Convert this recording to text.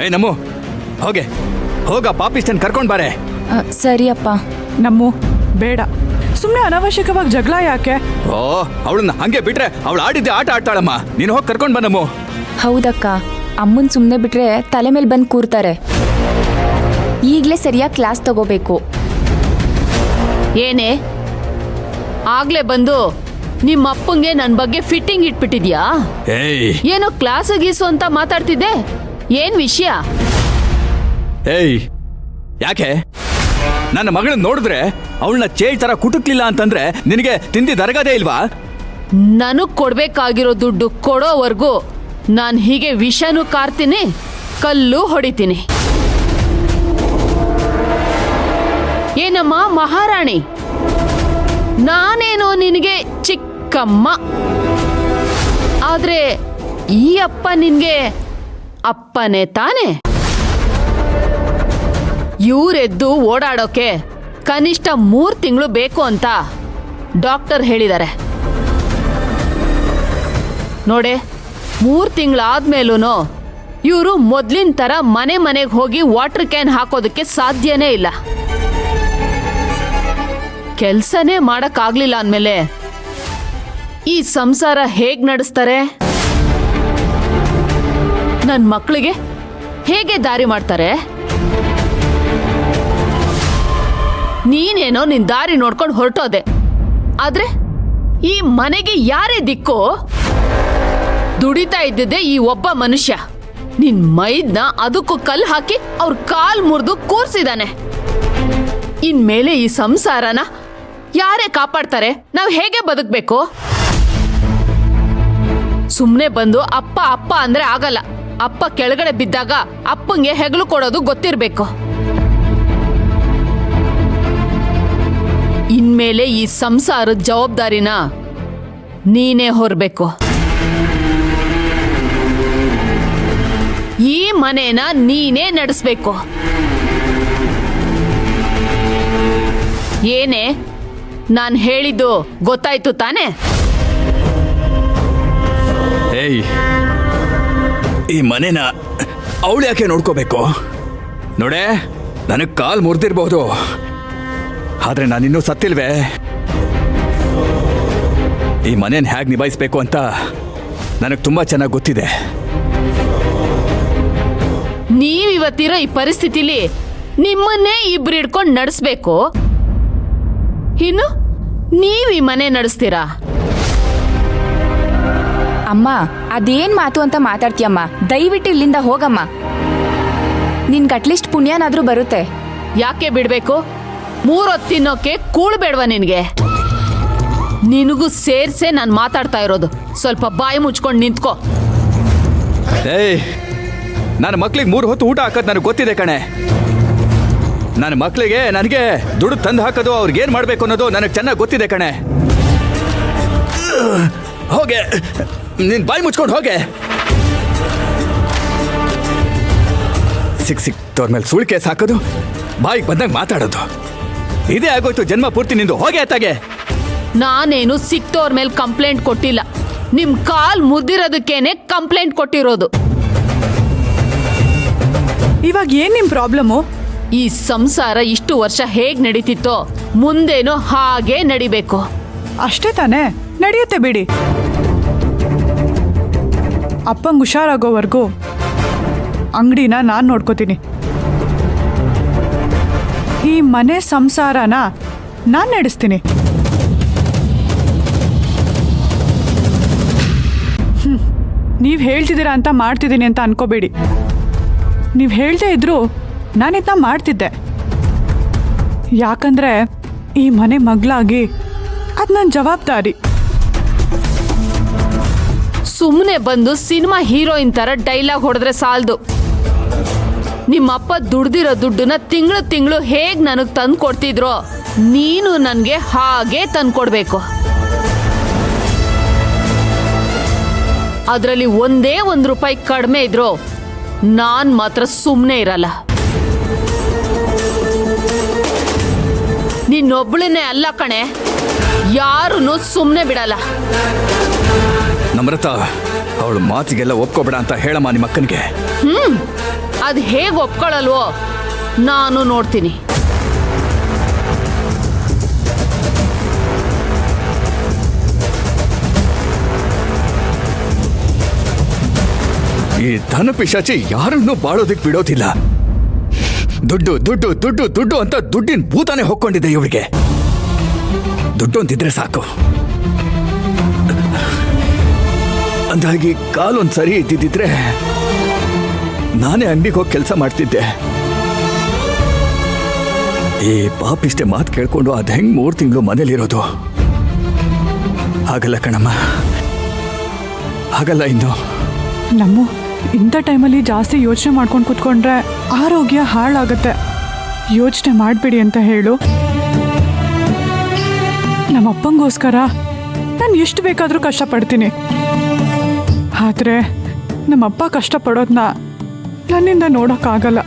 ಏಯ್ ನಮ್ಮು, ಹೋಗ ಪಾಪಿಸ್ಟನ್ ಕರ್ಕೊಂಡ್ ಬಾರೆ. ಸರಿ ಅಪ್ಪ. ನಮ್ಮು ಬೇಡ, ಸುಮ್ಮನೆ ಅನಾವಶ್ಯಕವಾಗಿ ಜಗಳ ಯಾಕೆ? ಓ, ಅವಳನ್ನ ಹಂಗೆ ಬಿಟ್ರೆ ಅವಳು ಆಡಿದ್ದೆ ಆಟ ಆಡ್ತಾಳಮ್ಮ. ನೀನು ಹೋಗಿ ಕರ್ಕೊಂಡ್ ಬಾ ನಮ್ಮು. ಹೌದಕ್ಕ, ಅಮ್ಮನ್ ಸುಮ್ಮನೆ ಬಿಟ್ರೆ ತಲೆ ಮೇಲೆ ಬಂದು ಕೂರ್ತಾರೆ. ಈಗಲೇ ಸರಿಯಾಗಿ ಕ್ಲಾಸ್ ತಗೋಬೇಕು. ಏನೇ ಆಗ್ಲೇ ಬಂದು ನಿಮ್ಮ ಅಪ್ಪಂಗೆ ನನ್ನ ಬಗ್ಗೆ ಫಿಟ್ಟಿಂಗ್ ಇಟ್ಬಿಟ್ಟಿದ್ಯಾ? ಏಯ್ ಏನೋ ಕ್ಲಾಸ್ ಗೀಸು ಅಂತ ಮಾತಾಡ್ತಿದ್ದೆ, ಏನ್ ವಿಷಯ? ಏಯ್ ಯಾಕೆ ನನ್ನ ಮಗಳನ್ನ ನೋಡಿದ್ರೆ ಅವಳನ್ನ ಚೇಳ್ ತರ ಕುಟುಕ್ಲಿಲ್ಲ ಅಂತಂದ್ರೆ ನಿನಗೆ ತಿಂದಿದ್ದರಗದೇ ಇಲ್ವಾ? ನನಗ್ ಕೊಡ್ಬೇಕಾಗಿರೋ ದುಡ್ಡು ಕೊಡೋವರೆಗೂ ನಾನು ಹೀಗೆ ವಿಷನೂ ಕಾರ್ತೀನಿ, ಕಲ್ಲು ಹೊಡಿತೀನಿ. ಏನಮ್ಮ ಮಹಾರಾಣಿ, ನಾನೇನೋ ನಿನಗೆ ಚಿಕ್ಕಮ್ಮ, ಆದ್ರೆ ಈ ಅಪ್ಪ ನಿನ್ಗೆ ಅಪ್ಪನೇ ತಾನೆ? ಇವರೆದ್ದು ಓಡಾಡೋಕೆ ಕನಿಷ್ಠ 3 ತಿಂಗಳು ಬೇಕು ಅಂತ ಡಾಕ್ಟರ್ ಹೇಳಿದ್ದಾರೆ. ನೋಡೆ, 3 ತಿಂಗಳಾದ್ಮೇಲೂ ಇವರು ಮೊದ್ಲಿನ ತರ ಮನೆಗೆ ಹೋಗಿ ವಾಟರ್ ಕ್ಯಾನ್ ಹಾಕೋದಕ್ಕೆ ಸಾಧ್ಯನೇ ಇಲ್ಲ. ಕೆಲ್ಸನೇ ಮಾಡಕ್ಕಾಗ್ಲಿಲ್ಲ ಅಂದ್ಮೇಲೆ ಈ ಸಂಸಾರ ಹೇಗ್ ನಡೆಸ್ತಾರೆ? ನನ್ನ ಮಕ್ಕಳಿಗೆ ಹೇಗೆ ದಾರಿ ಮಾಡ್ತಾರೆ? ನೀನೇನೋ ನಿನ್ ದಾರಿ ನೋಡ್ಕೊಂಡು ಹೊರಟೋದೆ, ಆದ್ರೆ ಈ ಮನೆಗೆ ಯಾರೇ ದಿಕ್ಕು? ದುಡಿತಾ ಇದ್ದಿದ್ದೆ ಈ ಒಬ್ಬ ಮನುಷ್ಯ. ನಿನ್ ಮೈದ್ನ ಅದಕ್ಕೂ ಕಲ್ಲು ಹಾಕಿ ಅವ್ರ ಕಾಲ್ ಮುರಿದು ಕೂರ್ಸಿದಾನೆ. ಇನ್ಮೇಲೆ ಈ ಸಂಸಾರನ ಯಾರೇ ಕಾಪಾಡ್ತಾರೆ? ನಾವ್ ಹೇಗೆ ಬದುಕ್ಬೇಕು? ಸುಮ್ನೆ ಬಂದು ಅಪ್ಪ ಅಪ್ಪ ಅಂದ್ರೆ ಆಗಲ್ಲ. ಅಪ್ಪ ಕೆಳಗಡೆ ಬಿದ್ದಾಗ ಅಪ್ಪಂಗೆ ಹೆಗಲು ಕೊಡೋದು ಗೊತ್ತಿರ್ಬೇಕು. ಇನ್ಮೇಲೆ ಈ ಸಂಸಾರದ ಜವಾಬ್ದಾರಿನ ನೀನೇ ಹೊರಬೇಕು. ಈ ಮನೇನ ನೀನೇ ನಡೆಸ್ಬೇಕು. ಏನೇ ನಾನ್ ಹೇಳಿದ್ದು ಗೊತ್ತಾಯ್ತು ತಾನೆ? ಏಯ್, ಈ ಮನೇನ ಅವಳು ಯಾಕೆ ನೋಡ್ಕೋಬೇಕು? ನೋಡೆ, ನನಗ್ ಕಾಲ್ ಮುರಿದಿರ್ಬಹುದು, ಆದ್ರೆ ನಾನಿನ್ನೂ ಸತ್ತಿಲ್ವೇ. ಈ ಮನೇನ ಹೇಗೆ ನಿಭಾಯಿಸ್ಬೇಕು ಅಂತ ನನಗೆ ತುಂಬಾ ಚೆನ್ನಾಗಿ ಗೊತ್ತಿದೆ. ನೀವಿವತ್ತಿರೋ ಈ ಪರಿಸ್ಥಿತಿಲಿ ನಿಮ್ಮನ್ನೇ ಇಬ್ರು ಹಿಡ್ಕೊಂಡು ನಡೆಸ್ಬೇಕು. ಇನ್ನು ನೀವ್ ಈ ಮನೆ ನಡೆಸ್ತೀರಾ? ಅಮ್ಮ, ಅದೇನ್ ಮಾತು ಅಂತ ಮಾತಾಡ್ತೀಯಮ್ಮ? ದಯವಿಟ್ಟು ಇಲ್ಲಿಂದ ಹೋಗಮ್ಮ. ನಿನ್ಗೆ ಅಟ್ಲೀಸ್ಟ್ ಪುಣ್ಯನಾದ್ರೂ ಬರುತ್ತೆ. ಯಾಕೆ ಬಿಡ್ಬೇಕು? 3 ಹೊತ್ತು ತಿನ್ನೋಕೆ ಕೂಳ್ಬೇಡ್ವಾ ನಿನ್ಗೆ? ನಿನಗೂ ಸೇರ್ಸೆ ನಾನು ಮಾತಾಡ್ತಾ ಇರೋದು. ಸ್ವಲ್ಪ ಬಾಯಿ ಮುಚ್ಕೊಂಡು ನಿಂತ್ಕೋ. ಏಯ್, ನನ್ನ ಮಕ್ಳಿಗೆ 3 ಹೊತ್ತು ಊಟ ಹಾಕೋದು ನನಗೆ ಗೊತ್ತಿದೆ ಕಣೆ. ನನ್ನ ಮಕ್ಳಿಗೆ ನನಗೆ ದುಡ್ಡು ತಂದು ಹಾಕೋದು, ಅವ್ರಿಗೇನು ಮಾಡಬೇಕು ಅನ್ನೋದು ನನಗೆ ಚೆನ್ನಾಗಿ ಗೊತ್ತಿದೆ ಕಣೆ. ಹೋಗೆ, ನೀನು ಬಾಯಿ ಮುಚ್ಕೊಂಡು ಹೋಗೆ. ಸಿಕ್ತವ್ರ ಮೇಲೆ ಸುಳ್ಳು ಕೇಸ್ ಹಾಕೋದು, ಬಾಯಿಗೆ ಬಂದಾಗ ಮಾತಾಡೋದು, ಇದೇ ಆಗೋಯ್ತು ಜನ್ಮ ಪೂರ್ತಿ ನಿಂದು. ಹೋಗೆ ಆತಾಗೆ. ನಾನೇನು ಸಿಕ್ತವ್ರ ಮೇಲೆ ಕಂಪ್ಲೇಂಟ್ ಕೊಟ್ಟಿಲ್ಲ, ನಿಮ್ ಕಾಲ್ ಮುದ್ದಿರೋದಕ್ಕೇನೆ ಕಂಪ್ಲೇಂಟ್ ಕೊಟ್ಟಿರೋದು. ಇವಾಗ ಏನ್ ನಿಮ್ ಪ್ರಾಬ್ಲಮ್ಮು? ಈ ಸಂಸಾರ ಇಷ್ಟು ವರ್ಷ ಹೇಗ್ ನಡೀತಿತ್ತೋ ಮುಂದೇನೋ ಹಾಗೆ ನಡಿಬೇಕು. ಅಷ್ಟೇ ತಾನೇ, ನಡೆಯುತ್ತೆ ಬಿಡಿ. ಅಪ್ಪಂಗೆ ಹುಷಾರಾಗೋವರೆಗೂ ಅಂಗಡಿನ ನಾನು ನೋಡ್ಕೋತೀನಿ. ಈ ಮನೆ ಸಂಸಾರನ ನಾನು ನಡೆಸ್ತೀನಿ. ನೀವು ಹೇಳ್ತಿದ್ದೀರಾ ಅಂತ ಮಾಡ್ತಿದ್ದೀನಿ ಅಂತ ಅನ್ಕೋಬೇಡಿ. ನೀವು ಹೇಳ್ದೇ ಇದ್ರು ನಾನಿದ್ನ ಮಾಡ್ತಿದ್ದೆ. ಯಾಕಂದ್ರೆ ಈ ಮನೆ ಮಗಳಾಗಿ ಅದು ನನ್ನ ಜವಾಬ್ದಾರಿ. ಸುಮ್ಮನೆ ಬಂದು ಸಿನಿಮಾ ಹೀರೋಯಿನ್ ತರ ಡೈಲಾಗ್ ಹೊಡೆದ್ರೆ ಸಾಲದು. ನಿಮ್ಮಪ್ಪ ದುಡ್ದಿರೋ ದುಡ್ಡನ್ನ ತಿಂಗಳು ಹೇಗ್ ನನಗ್ ತಂದು ಕೊಡ್ತಿದ್ರೋ ನೀನು ನನ್ಗೆ ಹಾಗೆ ತಂದ್ಕೊಡ್ಬೇಕು. ಅದರಲ್ಲಿ ಒಂದೇ ₹1 ಕಡಿಮೆ ಇದ್ರೋ ನಾನ್ ಮಾತ್ರ ಸುಮ್ಮನೆ ಇರಲ್ಲ. ನಿನ್ನೊಬ್ಳನ್ನೇ ಅಲ್ಲ ಕಣೆ, ಯಾರನ್ನೂ ಸುಮ್ಮನೆ ಬಿಡಲ್ಲ. ನಮ್ರತಾ, ಅವಳು ಮಾತಿಗೆಲ್ಲ ಒಪ್ಕೋಬೇಡ ಅಂತ ಹೇಳಮ್ಮ ನಿಮ್ಮ ಅಕ್ಕನಿಗೆ. ಅದು ಹೇಗೆ ಒಪ್ಕೊಳ್ಳಲ್ವೋ ನಾನು ನೋಡ್ತೀನಿ. ಈ ಧನ ಪಿಶಾಚಿ ಯಾರನ್ನೂ ಬಾಳೋದಕ್ಕೆ ಬಿಡೋದಿಲ್ಲ. ದುಡ್ಡು ದುಡ್ಡು ದುಡ್ಡು ದುಡ್ಡು ಅಂತ ದುಡ್ಡಿನ ಭೂತಾನೆ ಹೊಕ್ಕೊಂಡಿದೆ ಇವಳಿಗೆ. ದುಡ್ಡು ಅಂತಿದ್ರೆ ಸಾಕು. ಅಂದಾಗಿ ಕಾಲೊಂದ್ ಸರಿ ಇದ್ದಿದ್ರೆ ನಾನೇ ಅಂಗಡಿಗೆ ಹೋಗಿ ಕೆಲಸ ಮಾಡ್ತಿದ್ದೆ. ಈ ಪಾಪಿಷ್ಟೆ ಮಾತು ಕೇಳ್ಕೊಂಡು ಅದ್ ಹೆಂಗ್ 3 ತಿಂಗಳು ಮನೇಲಿರೋದು? ಹಾಗಲ್ಲ ಕಣಮ್ಮ, ಹಾಗಲ್ಲ. ಇನ್ನು ನಮ್ಮ ಇಂಥ ಟೈಮಲ್ಲಿ ಜಾಸ್ತಿ ಯೋಚನೆ ಮಾಡ್ಕೊಂಡು ಕೂತ್ಕೊಂಡ್ರೆ ಆರೋಗ್ಯ ಹಾಳಾಗುತ್ತೆ. ಯೋಚನೆ ಮಾಡಬೇಡಿ ಅಂತ ಹೇಳು. ನಮ್ಮ ಅಪ್ಪಂಗೋಸ್ಕರ ನಾನು ಎಷ್ಟು ಬೇಕಾದರೂ ಕಷ್ಟಪಡ್ತೀನಿ. ಆದರೆ ನಮ್ಮಪ್ಪ ಕಷ್ಟಪಡೋದನ್ನ ನನ್ನಿಂದ ನೋಡೋಕ್ಕಾಗಲ್ಲ.